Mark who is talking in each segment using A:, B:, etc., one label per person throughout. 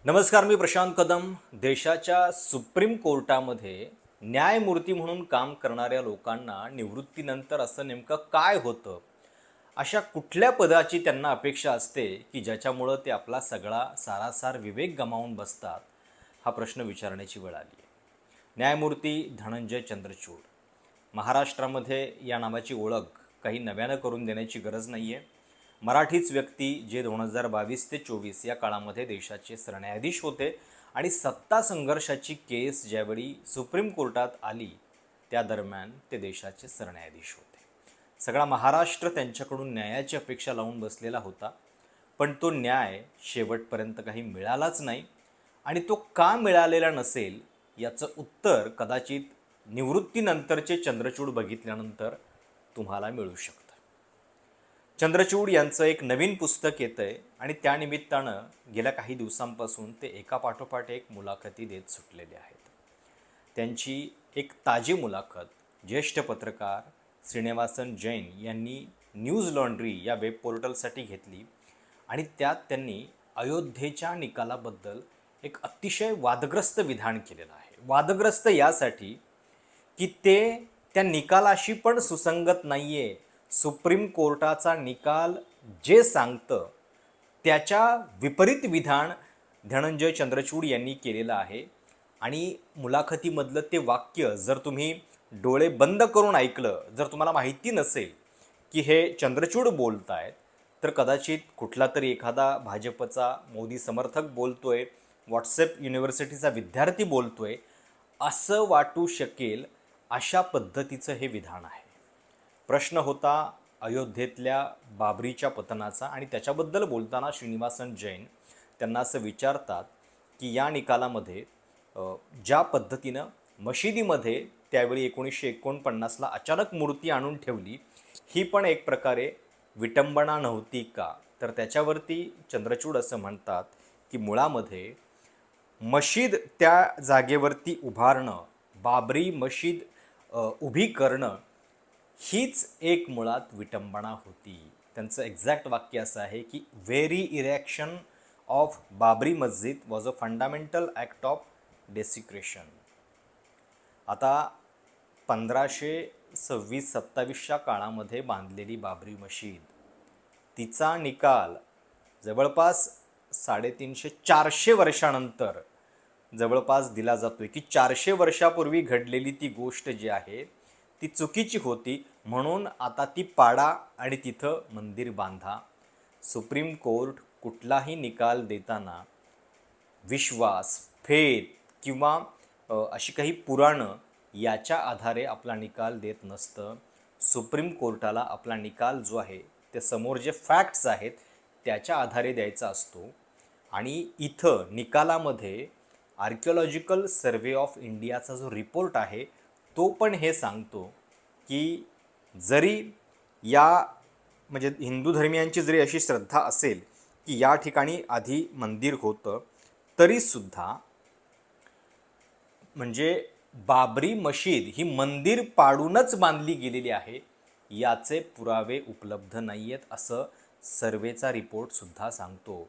A: नमस्कार, मी प्रशांत कदम. देशाच्या सुप्रीम कोर्टामध्ये न्यायमूर्ती म्हणून काम करणाऱ्या लोकांना निवृत्तीनंतर असं नेमकं काय होतं? अशा कुठल्या पदाची त्यांना अपेक्षा असते की ज्याच्यामुळं ते आपला सगळा सारासार विवेक गमावून बसतात? हा प्रश्न विचारण्याची वेळ आली आहे. न्यायमूर्ती धनंजय चंद्रचूड. महाराष्ट्रामध्ये या नावाची ओळख काही नव्यानं करून देण्याची गरज नाही आहे. मराठीच व्यक्ती जे 2022 ते 24 या काळामध्ये देशाचे सरन्यायाधीश होते आणि सत्ता संघर्षाची केस ज्यावेळी सुप्रीम कोर्टात आली त्या दरम्यान ते देशाचे सरन्यायाधीश होते. सगळा महाराष्ट्र त्यांच्याकडून न्यायाची अपेक्षा लावून बसलेला होता, पण तो न्याय शेवटपर्यंत काही मिळालाच नाही. आणि तो का मिळालेला नसेल याचं उत्तर कदाचित निवृत्तीनंतरचे चंद्रचूड बघितल्यानंतर तुम्हाला मिळू शकतं. चंद्रचूड यांचं एक नवीन पुस्तक येतं आहे आणि त्यानिमित्तानं गेल्या काही दिवसांपासून ते एकापाठोपाठ एक मुलाखती देत सुटलेले आहेत. त्यांची एक ताजी मुलाखत ज्येष्ठ पत्रकार श्रीनिवासन जैन यांनी न्यूज लॉन्ड्री या वेब पोर्टलसाठी घेतली आणि त्यात त्यांनी अयोध्येच्या निकालाबद्दल एक अतिशय वादग्रस्त विधान केलेलं आहे. वादग्रस्त यासाठी की ते त्या निकालाशी पण सुसंगत नाही आहे. सुप्रीम कोर्टाचा निकाल जे सांगतं त्याच्या विपरीत विधान धनंजय चंद्रचूड यांनी केलेलं आहे. आणि मुलाखतीमधलं ते वाक्य जर तुम्ही डोळे बंद करून ऐकलं, जर तुम्हाला माहिती नसेल की हे चंद्रचूड बोलत आहेत, तर कदाचित कुठला तरी एखादा भाजपचा मोदी समर्थक बोलतोय, व्हॉट्सॲप युनिव्हर्सिटीचा विद्यार्थी बोलतोय असं वाटू शकेल. अशा पद्धतीचं हे विधान आहे. प्रश्न होता अयोध्येतल्या बाबरीच्या पतनाचा आणि त्याच्याबद्दल बोलताना श्रीनिवासन जैन त्यांना असं विचारतात की या निकालामध्ये ज्या पद्धतीनं मशिदीमध्ये त्यावेळी 1949ला अचानक मूर्ती आणून ठेवली, ही पण एक प्रकारे विटंबना नव्हती का? तर त्याच्यावरती चंद्रचूड असं म्हणतात की मुळामध्ये मशीद त्या जागेवरती उभारणं, बाबरी मशीद उभी करणं हीच एक मुळात विटंबना होती. त्यांचं एक्झॅक्ट वाक्य असं आहे की व्हेरी इरेक्शन ऑफ बाबरी मस्जिद was a fundamental act of desecration. आता 1526-27च्या काळामध्ये बांधलेली बाबरी मशीद, तिचा निकाल जवळपास 350-400 वर्षानंतर जवळपास दिला जातोय की 400 वर्षापूर्वी घडलेली ती गोष्ट जी आहे ती चुकीची होती, म्हणून आता ती पाडा आणि तिथं मंदिर बांधा. सुप्रीम कोर्ट कुठलाही निकाल देताना विश्वास, फेथ किंवा अशी काही पुराणं याच्या आधारे आपला निकाल देत नसतं. सुप्रीम कोर्टाला आपला निकाल जो आहे ते समोर जे फॅक्ट्स आहेत त्याच्या आधारे द्यायचा असतो. आणि इथं निकालामध्ये आर्किओलॉजिकल सर्वे ऑफ इंडियाचा जो रिपोर्ट आहे तो पण हे सांगतो की जरी या म्हणजे हिंदू धर्मियांची जरी अशी श्रद्धा असेल की या ठिकाणी आधी मंदिर होतं, तरीसुद्धा म्हणजे बाबरी मशीद ही मंदिर पाडूनच बांधली गेलेली आहे याचे पुरावे उपलब्ध नाही आहेत असं सर्वेचा रिपोर्टसुद्धा सांगतो.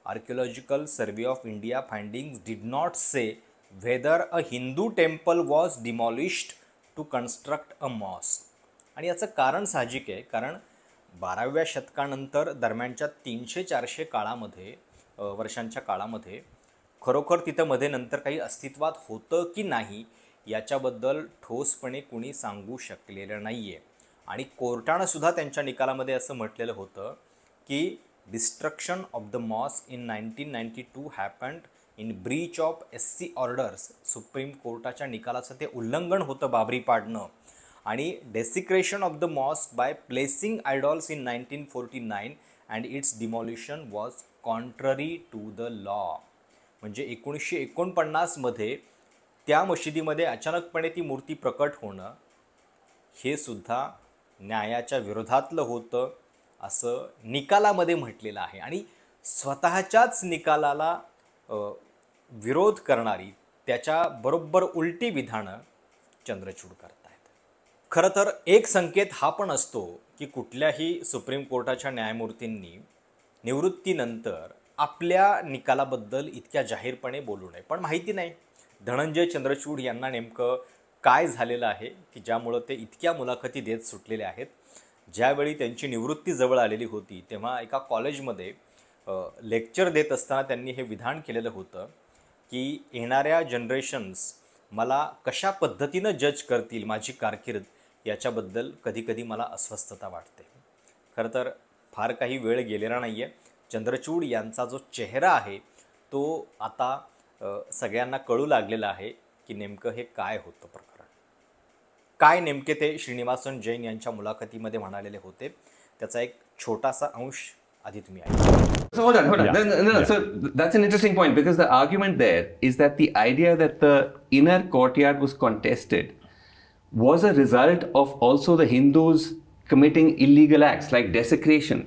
A: Archaeological survey of India findings did not say whether a Hindu temple was demolished to construct a mosque. आणि याचं कारण साहजिक आहे, कारण 12व्या शतकानंतर दरम्यानच्या 300-400 काळामध्ये वर्षांच्या काळामध्ये खरोखर तिथं मध्ये नंतर काही अस्तित्वात होतं की नाही याच्याबद्दल ठोसपणे कुणी सांगू शकलेलं नाही आहे. आणि कोर्टानंसुद्धा त्यांच्या निकालामध्ये असं म्हटलेलं होतं की destruction of the mosque in 1992 happened in breach of SC orders. Supreme कोर्टाच्या निकालाचं ते उल्लंघन होतं बाबरी पाडणं. आणि desecration of the mosque by placing idols in 1949 and its demolition was contrary to the law. म्हणजे 1949मध्ये त्या मशिदीमध्ये अचानकपणे ती मूर्ती प्रकट होणं हे सुद्धा न्यायाच्या विरोधातलं होतं असं निकालामध्ये म्हटलेलं आहे. आणि स्वतःच्याच निकालाला विरोध करणारी त्याच्या बरोबर उलटी विधानं चंद्रचूड करत आहेत. खरं तर एक संकेत हा पण असतो की कुठल्याही सुप्रीम कोर्टाच्या न्यायमूर्तींनी निवृत्तीनंतर आपल्या निकालाबद्दल इतक्या जाहीरपणे बोलू नये. पण माहिती नाही धनंजय चंद्रचूड यांना नेमकं काय झालेलं आहे की ज्यामुळं ते इतक्या मुलाखती देत सुटलेले आहेत. ज्यावेळी त्यांची निवृत्ती जवळ आलेली होती तेव्हा एका कॉलेजमध्ये लेक्चर देत असताना त्यांनी हे विधान केलेलं होतं की येणाऱ्या जनरेशन्स मला कशा पद्धतीनं जज करतील माझी कारकीर्द याच्याबद्दल कधीकधी मला अस्वस्थता वाटते. खरं तर फार काही वेळ गेलेला नाही आहे. चंद्रचूड यांचा जो चेहरा आहे तो आता सगळ्यांना कळू लागलेला आहे की नेमकं हे काय होतं प्रकरण. काय नेमके ते श्रीनिवासन जैन यांच्या मुलाखतीमध्ये म्हणालेले होते त्याचा एक छोटासा अंश आधी तुम्ही ऐका.
B: So hold on.
C: Yeah.
B: No. So that's an interesting point because the argument there is that the idea that the inner courtyard was contested was a result of also the Hindus committing illegal acts like desecration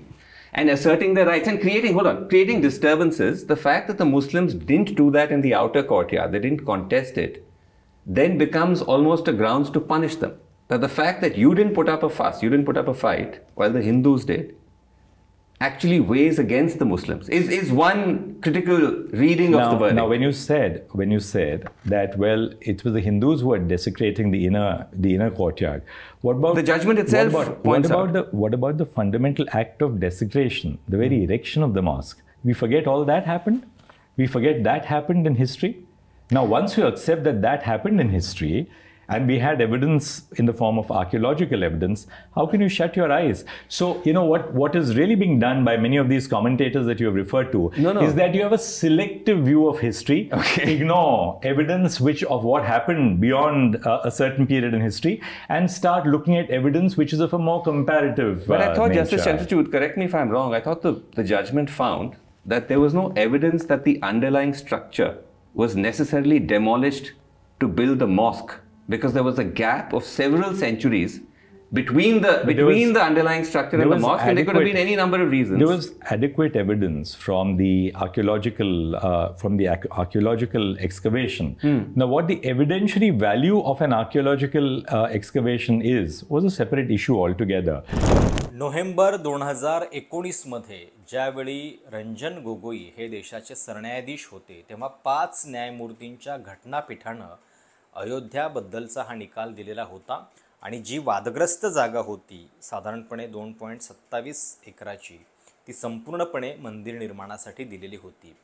B: and asserting their rights and creating disturbances. The fact that the Muslims didn't do that in the outer courtyard, they didn't contest it, then becomes almost a grounds to punish them. That the fact that you didn't put up a fuss, you didn't put up a fight, while the Hindus did, actually weighs against the Muslims is one critical reading of the verdict.
C: Now, when you said that, well, it was the Hindus who were desecrating the inner courtyard. What about
B: the judgment itself?
C: What about the fundamental act of desecration, the very erection of the mosque? We forget all that happened. We forget that happened in history. Now, once you accept that that happened in history, and we had evidence in the form of archaeological evidence, how can you shut your eyes? So, what is really being done by many of these commentators that you have referred to is that you have a selective view of history, ignore evidence of what happened beyond a certain period in history, and start looking at evidence which is of a more comparative
B: But I thought
C: nature.
B: Justice Chandrachud, correct me if I'm wrong, I thought the judgment found that there was no evidence that the underlying structure was necessarily demolished to build the mosque, because there was a gap of several centuries between the underlying structure and the mosque, and there could have been any number of reasons.
C: There was adequate evidence from the archaeological excavation. Now, what the evidentiary value of an archaeological excavation was a separate issue altogether.
A: November 2019 मध्ये ज्यावेळी रंजन गोगोई हे देशाचे सरन्यायाधीश होते तेव्हा 5 न्यायमूर्तींच्या घटनापीठानं अयोध्याबद्दलचा हा निकाल दिलेला होता आणि जी वादग्रस्त जागा होती साधारणपणे 2.27 एकराची ती संपूर्णपणे मंदिर निर्माणासाठी दिलेली होती.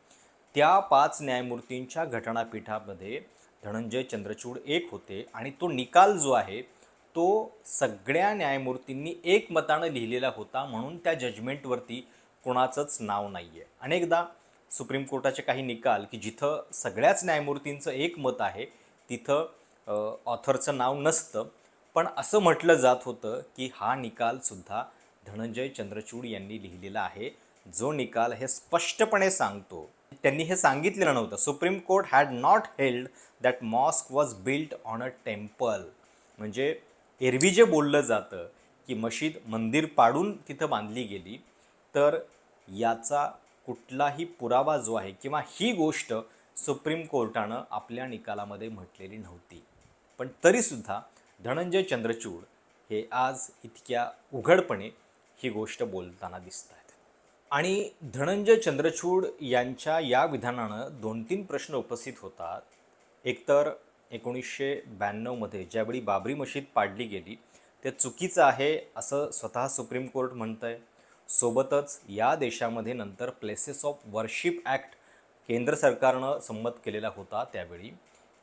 A: त्या 5 न्यायमूर्तींच्या घटनापीठामध्ये धनंजय चंद्रचूड एक होते आणि तो निकाल जो आहे तो सगळ्या न्यायमूर्तींनी एकमतानं लिहिलेला होता म्हणून त्या जजमेंटवरती कोणाचंच नाव नाही आहे. अनेकदा सुप्रीम कोर्टाचे काही निकाल की जिथं सगळ्याच न्यायमूर्तींचं एक मत आहे तिथं ऑथरचं नाव नसतं, पण असं म्हटलं जात होतं की हा निकालसुद्धा धनंजय चंद्रचूड यांनी लिहिलेला आहे, जो निकाल हे स्पष्टपणे सांगतो. त्यांनी हे सांगितलेलं नव्हतं. Supreme court had not held that mosque was built on a temple. म्हणजे एरवी जे बोललं जातं की मशीद मंदिर पाडून तिथं बांधली गेली, तर याचा कुठलाही पुरावा जो आहे किंवा ही गोष्ट सुप्रीम कोर्टानं आपल्या निकालामध्ये म्हटलेली नव्हती. पण तरीसुद्धा धनंजय चंद्रचूड हे आज इतक्या उघडपणे ही गोष्ट बोलताना दिसत आहेत. आणि धनंजय चंद्रचूड यांच्या या विधानानं 2-3 प्रश्न उपस्थित होतात. एकतर 1992 मध्ये ज्यावेळी बाबरी मशीद पाडली गेली ते चुकीचं आहे असं स्वतः सुप्रीम कोर्ट म्हणतं आहे. सोबतच या देशामध्ये नंतर प्लेसेस ऑफ वर्शिप ॲक्ट केंद्र सरकारनं संमत केलेला होता त्यावेळी,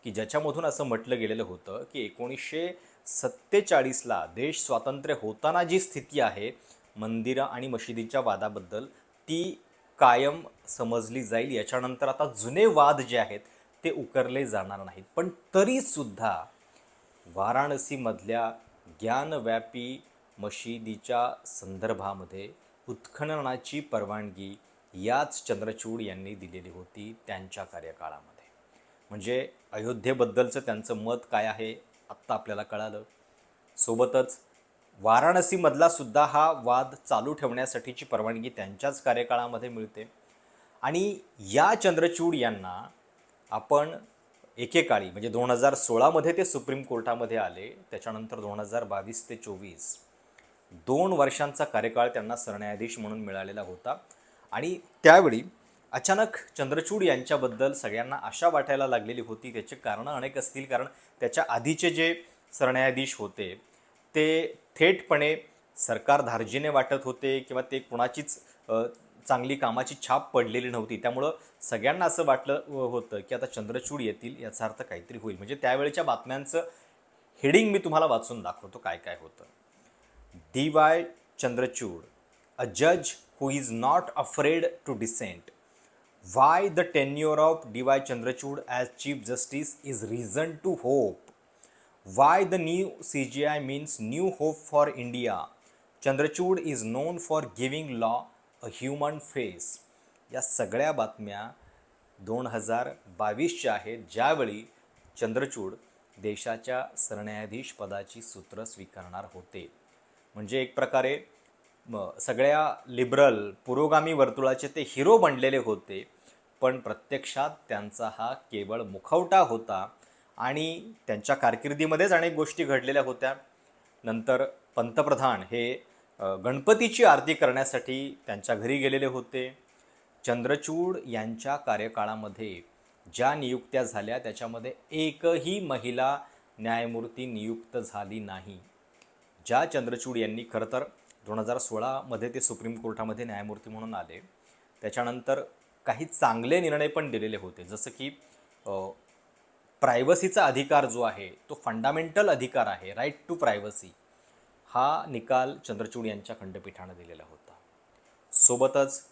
A: की ज्याच्यामधून असं म्हटलं गेलेलं होतं की 1947ला देश स्वातंत्र्य होताना जी स्थिती आहे मंदिरं आणि मशिदीच्या वादाबद्दल ती कायम समजली जाईल. याच्यानंतर आता जुने वाद जे आहेत ते उकरले जाणार नाहीत. पण तरीसुद्धा वाराणसीमधल्या ज्ञानव्यापी मशिदीच्या संदर्भामध्ये उत्खननाची परवानगी याच चंद्रचूड यांनी दिलेली होती त्यांच्या कार्यकाळामध्ये. म्हणजे अयोध्येबद्दलचं त्यांचं मत काय आहे आत्ता आपल्याला कळालं. सोबतच वाराणसीमधला सुद्धा हा वाद चालू ठेवण्यासाठीची परवानगी त्यांच्याच कार्यकाळामध्ये मिळते. आणि या चंद्रचूड यांना आपण एकेकाळी म्हणजे 2016मध्ये ते सुप्रीम कोर्टामध्ये आले, त्याच्यानंतर 2022 ते 24 2 वर्षांचा कार्यकाळ त्यांना सरन्यायाधीश म्हणून मिळालेला होता. आणि त्यावेळी अचानक चंद्रचूड यांच्याबद्दल सगळ्यांना आशा वाटायला लागलेली होती. त्याचे कारणं अनेक असतील, कारण त्याच्या आधीचे जे सरन्यायाधीश होते ते थेटपणे सरकार धार्जिणे वाटत होते किंवा ते कुणाचीच चांगली कामाची छाप पडलेली नव्हती. त्यामुळं सगळ्यांना असं वाटलं होतं की आता चंद्रचूड येतील, याचा अर्थ काहीतरी होईल. म्हणजे त्यावेळेच्या बातम्यांचं हेडिंग मी तुम्हाला वाचून दाखवतो काय काय होतं. DY Chandrachud, a judge who is not afraid to dissent. Why the tenure of DY Chandrachud as Chief Justice is reason to hope. Why the new CGI means new hope for India. Chandrachud is known for giving law a human face. या सगळ्या बातम्या 2022च्या आहेत, ज्यावेळी चंद्रचूड देशाच्या सरन्यायाधीश पदाची सूत्र स्वीकारणार होते. म्हणजे एक प्रकारे सगळ्या लिबरल पुरोगामी वर्तुळाचे ते हिरो बनलेले होते, पण प्रत्यक्षात त्यांचा हा केवळ मुखवटा होता. आणि त्यांच्या कारकिर्दीमध्येच अनेक गोष्टी घडलेल्या होत्या. नंतर पंतप्रधान हे गणपतीची आरती करण्यासाठी त्यांच्या घरी गेलेले होते. चंद्रचूड यांच्या कार्यकाळामध्ये ज्या नियुक्त्या झाल्या त्याच्यामध्ये एकही महिला न्यायमूर्ती नियुक्त झाली नाही. ज्या चंद्रचूड यांनी खरं तर 2016मध्ये ते सुप्रीम कोर्टामध्ये न्यायमूर्ती म्हणून आले, त्याच्यानंतर काही चांगले निर्णय पण दिलेले होते. जसं की प्रायव्हसीचा अधिकार जो आहे तो फंडामेंटल अधिकार आहे, राईट टू प्रायव्हसी, हा निकाल चंद्रचूड यांच्या खंडपीठानं दिलेला होता. सोबतच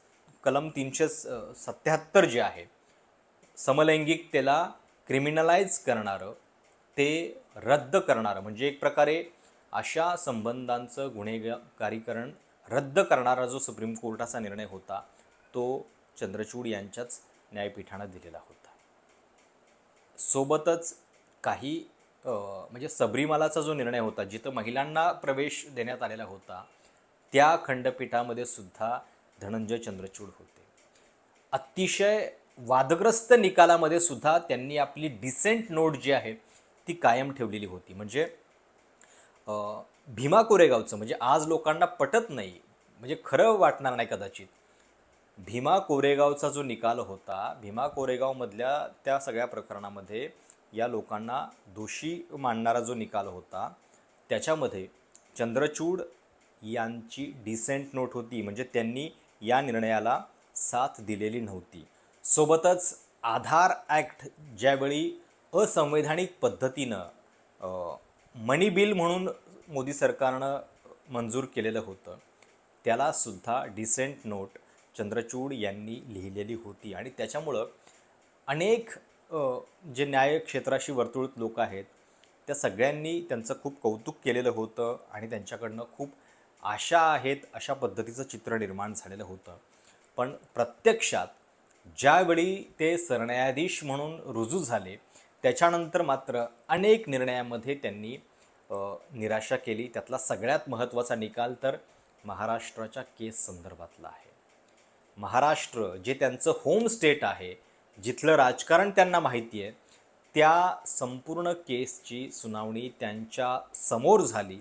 A: कलम 377 जे आहे समलैंगिकतेला क्रिमिनलाइज करणारं, ते रद्द करणारं, म्हणजे एक प्रकारे अशा संबंधांचं गुन्हेगारीकरण रद्द करणारा जो सुप्रीम कोर्टाचा निर्णय होता तो चंद्रचूड यांच्याच न्यायपीठानं दिलेला होता. सोबतच काही म्हणजे सबरीमालाचा जो निर्णय होता, जिथं महिलांना प्रवेश देण्यात आलेला होता, त्या खंडपीठामध्ये सुद्धा धनंजय चंद्रचूड होते. अतिशय वादग्रस्त निकालामध्ये सुद्धा त्यांनी आपली डिसेंट नोट जी आहे ती कायम ठेवलेली होती. म्हणजे भीमा कोरेगावचं, म्हणजे आज लोकांना पटत नाही, म्हणजे खरं वाटणार नाही कदाचित, भीमा कोरेगावचा जो निकाल होता, भीमा कोरेगावमधल्या त्या सगळ्या प्रकरणामध्ये या लोकांना दोषी मानणारा जो निकाल होता, त्याच्यामध्ये चंद्रचूड यांची डिसेंट नोट होती. म्हणजे त्यांनी या निर्णयाला साथ दिलेली नव्हती. सोबतच आधार ॲक्ट ज्यावेळी असंवैधानिक पद्धतीनं मनी बिल म्हणून मोदी सरकारनं मंजूर केलेलं होतं, त्यालासुद्धा डिसेंट नोट चंद्रचूड यांनी लिहिलेली होती. आणि त्याच्यामुळं अनेक जे न्याय क्षेत्राशी वर्तुळित लोक आहेत त्या सगळ्यांनी त्यांचं खूप कौतुक केलेलं होतं आणि त्यांच्याकडनं खूप आशा आहेत अशा पद्धतीचं चित्र निर्माण झालेलं होतं. पण प्रत्यक्षात ज्यावेळी ते सरन्यायाधीश म्हणून रुजू झाले त्याच्यानंतर मात्र अनेक निर्णयामध्ये त्यांनी निराशा केली. त्यातला सगळ्यात महत्त्वाचा निकाल तर महाराष्ट्राच्या केस संदर्भातला आहे. महाराष्ट्र जे त्यांचं होम स्टेट आहे, जिथलं राजकारण त्यांना माहिती आहे, त्या संपूर्ण केसची सुनावणी त्यांच्या समोर झाली.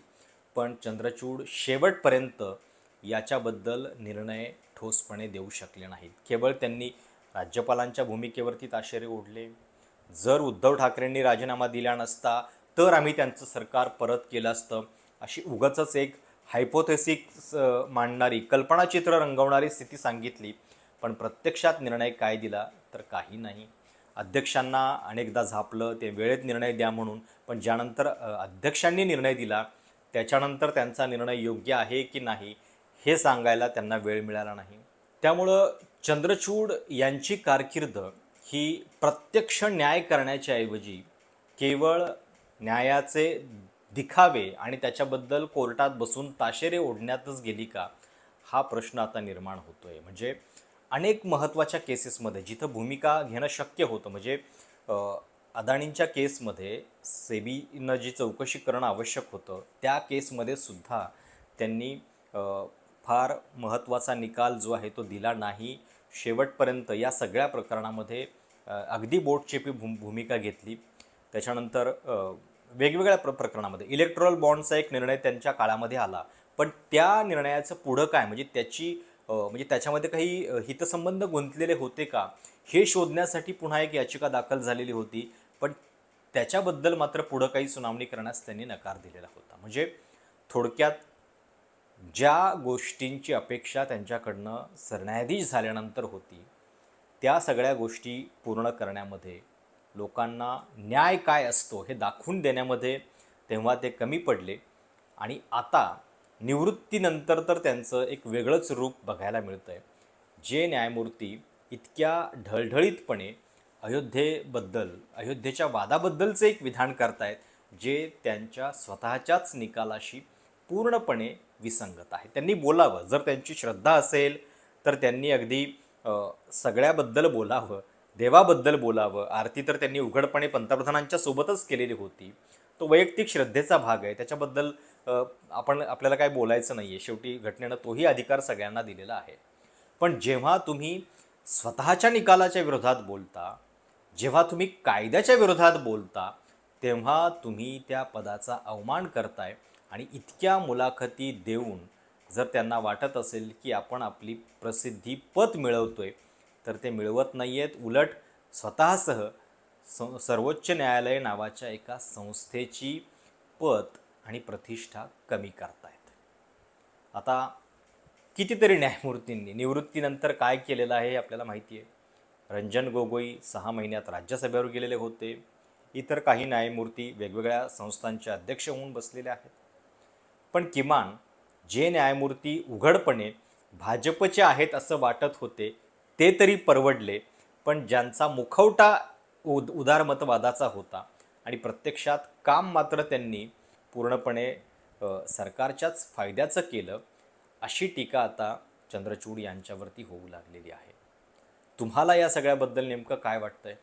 A: पण चंद्रचूड शेवटपर्यंत याच्याबद्दल निर्णय ठोसपणे देऊ शकले नाहीत. केवळ त्यांनी राज्यपालांच्या भूमिकेवरती ताशेरे ओढले. जर उद्धव ठाकरेंनी राजीनामा दिला नसता तर आम्ही त्यांचं सरकार परत केलं असतं, अशी उगाचच एक हायपोथेसिस मांडणारी, कल्पनाचित्र रंगवणारी स्थिती सांगितली. पण प्रत्यक्षात निर्णय काय दिला तर काही नाही. अध्यक्षांना अनेकदा झापलं ते वेळेत निर्णय द्या म्हणून, पण ज्यानंतर अध्यक्षांनी निर्णय दिला त्याच्यानंतर त्यांचा निर्णय योग्य आहे की नाही हे सांगायला त्यांना वेळ मिळाला नाही. त्यामुळं चंद्रचूड यांची कारकीर्द ही प्रत्यक्ष न्याय करण्याच्या ऐवजी केवळ न्यायाचे दिखावे आणि त्याच्याबद्दल कोर्टात बसून ताशेरे ओढण्यातच गेली का, हा प्रश्न आता निर्माण होतोय. म्हणजे अनेक महत्त्वाच्या केसेसमध्ये जिथं भूमिका घेणं शक्य होतं, म्हणजे अदानींच्या केसमध्ये सेबीनं जी चौकशी करणं आवश्यक होतं त्या केसमध्ये सुद्धा त्यांनी फार महत्त्वाचा निकाल जो आहे तो दिला नाही. शेवटपर्यंत या सगळ्या प्रकरणामध्ये अगदी बोटचेपी भूमिका घेतली. त्याच्यानंतर वेगवेगळ्या प्रकरणामध्ये इलेक्ट्रॉल बॉन्डचा एक निर्णय त्यांच्या काळामध्ये आला, पण त्या निर्णयाचं पुढं काय, म्हणजे त्याची म्हणजे त्याच्यामध्ये काही हितसंबंध गुंतलेले होते का, हे शोधण्यासाठी पुन्हा एक याचिका दाखल झालेली होती. पण त्याच्याबद्दल मात्र पुढं काही सुनावणी करण्यास त्यांनी नकार दिलेला होता. म्हणजे थोडक्यात ज्या गोष्टींची अपेक्षा त्यांच्याकडनं सरन्यायाधीश झाल्यानंतर होती, त्या सगळ्या गोष्टी पूर्ण करण्यामध्ये, लोकांना न्याय काय असतो हे दाखवून देण्यामध्ये तेव्हा ते कमी पडले. आणि आता निवृत्तीनंतर तर त्यांचं एक वेगळंच रूप बघायला मिळतं आहे. जे न्यायमूर्ती इतक्या ढळढळीतपणे अयोध्येच्या वादाबद्दलचं एक विधान करतायत, जे त्यांच्या स्वतःच्याच निकालाशी पूर्णपणे विसंगत आहे. त्यांनी बोलावं, जर त्यांची श्रद्धा असेल तर त्यांनी अगदी सगळ्याबद्दल बोलावं, देवाबद्दल बोलावं. आरती तर त्यांनी उघडपणे पंतप्रधानांच्या सोबतच केलेली होती. तो वैयक्तिक श्रद्धेचा भाग आहे, त्याच्याबद्दल आपल्याला काय बोलायचं नाही आहे. शेवटी घटनेनं तोही अधिकार सगळ्यांना दिलेला आहे. पण जेव्हा तुम्ही स्वतःच्या निकालाच्या विरोधात बोलता, जेव्हा तुम्ही कायद्याच्या विरोधात बोलता, तेव्हा तुम्ही त्या पदाचा अवमान करताय. आणि इतक्या मुलाखती देऊन जर त्यांना वाटत असेल की आपण आपली प्रसिद्धी पत मिळवतोय, तर ते मिळवत नाही आहेत. उलट स्वतःसह सर्वोच्च न्यायालय नावाच्या एका संस्थेची पत आणि प्रतिष्ठा कमी करतायत. आता कितीतरी न्यायमूर्तींनी निवृत्तीनंतर काय केलेलं आहे हे आपल्याला माहिती आहे. रंजन गोगोई 6 महिन्यात राज्यसभेवर गेलेले होते. इतर काही न्यायमूर्ती वेगवेगळ्या संस्थांचे अध्यक्ष होऊन बसलेले आहेत. पण किमान जे न्यायमूर्ती उघडपणे भाजपचे आहेत असं वाटत होते, ते तरी परवडले. पण ज्यांचा मुखवटा उदारमतवादाचा होता आणि प्रत्यक्षात काम मात्र त्यांनी पूर्णपणे सरकारच्याच फायद्याचं केलं, अशी टीका आता चंद्रचूड यांच्यावरती होऊ लागलेली आहे. तुम्हाला या सगळ्याबद्दल नेमकं काय वाटतंय?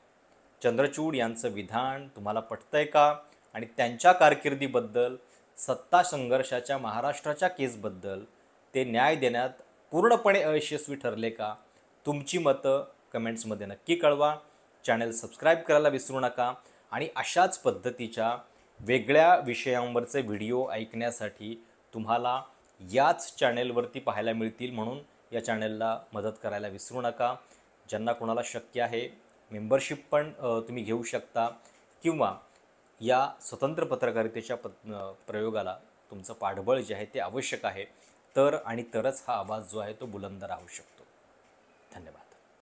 A: चंद्रचूड यांचं विधान तुम्हाला पटतंय का? आणि त्यांच्या कारकिर्दीबद्दल, सत्ता संघर्षाच्या महाराष्ट्राच्या केसबद्दल ते न्याय देण्यात पूर्णपणे अयशस्वी ठरले का? तुमची मतं कमेंट्समध्ये नक्की कळवा. चॅनल सबस्क्राईब करायला विसरू नका. आणि अशाच पद्धतीच्या वेगळ्या विषयांवरचे व्हिडिओ ऐकण्यासाठी तुम्हाला याच चॅनेलवरती पाहायला मिळतील, म्हणून या चॅनलला मदत करायला विसरू नका. ज्यांना कोणाला शक्य आहे मेंबरशिप पण तुम्ही घेऊ शकता, किंवा या स्वतंत्र पत्रकारितेच्या प्रयोगाला तुमचं पाठबळ जे आहे ते आवश्यक आहे. तर आणि तरच हा आवाज जो आहे तो बुलंद राहू शकतो. धन्यवाद.